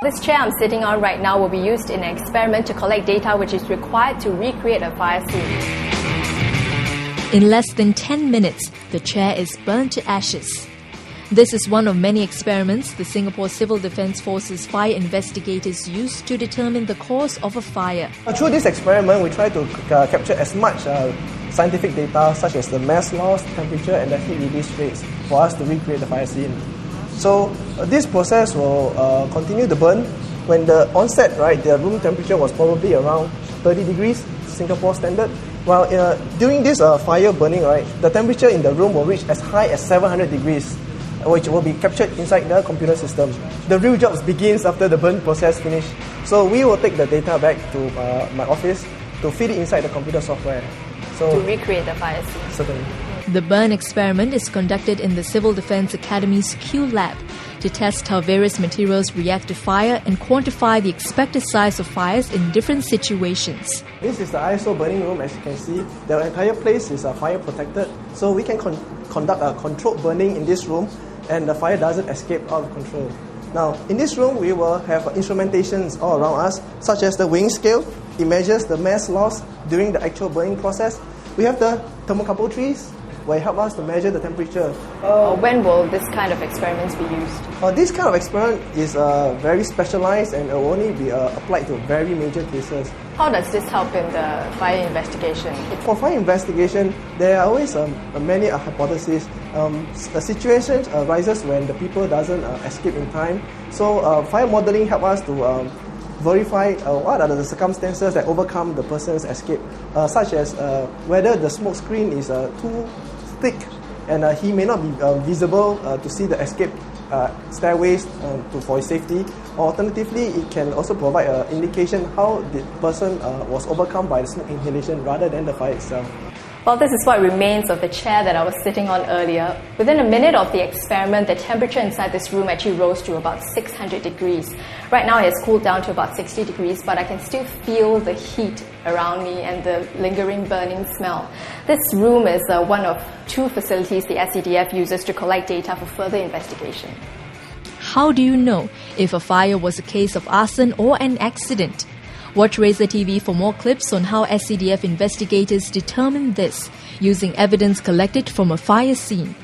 This chair I'm sitting on right now will be used in an experiment to collect data which is required to recreate a fire scene. In less than 10 minutes, the chair is burnt to ashes. This is one of many experiments the Singapore Civil Defence Force's fire investigators use to determine the cause of a fire. Through this experiment, we try to capture as much scientific data such as the mass loss, temperature and the heat release rates for us to recreate the fire scene. So this process will continue to burn. When the onset, right, the room temperature was probably around 30 degrees, Singapore standard. While during this fire burning, right, the temperature in the room will reach as high as 700 degrees, which will be captured inside the computer system. The real job begins after the burn process finish. So we will take the data back to my office to feed it inside the computer software. So to recreate the fire scene. Certainly. The burn experiment is conducted in the Civil Defence Academy's Q Lab to test how various materials react to fire and quantify the expected size of fires in different situations. This is the ISO burning room. As you can see, the entire place is fire protected, so we can conduct a controlled burning in this room and the fire doesn't escape out of control. Now, in this room, we will have instrumentations all around us, such as the weighing scale. It measures the mass loss during the actual burning process. We have the thermocouple trees, where it helps us to measure the temperature. When will this kind of experiments be used? This kind of experiment is very specialized and will only be applied to very major cases. How does this help in the fire investigation? For fire investigation, there are always many hypotheses. The situation arises when the people doesn't escape in time. So fire modeling helps us to verify what are the circumstances that overcome the person's escape, such as whether the smoke screen is too thick and he may not be visible to see the escape stairways for his safety. Or alternatively, it can also provide an indication how the person was overcome by the smoke inhalation rather than the fire itself. Well, this is what remains of the chair that I was sitting on earlier. Within a minute of the experiment, the temperature inside this room actually rose to about 600 degrees. Right now it has cooled down to about 60 degrees, but I can still feel the heat around me and the lingering burning smell. This room is one of two facilities the SCDF uses to collect data for further investigation. How do you know if a fire was a case of arson or an accident? Watch Razor TV for more clips on how SCDF investigators determine this using evidence collected from a fire scene.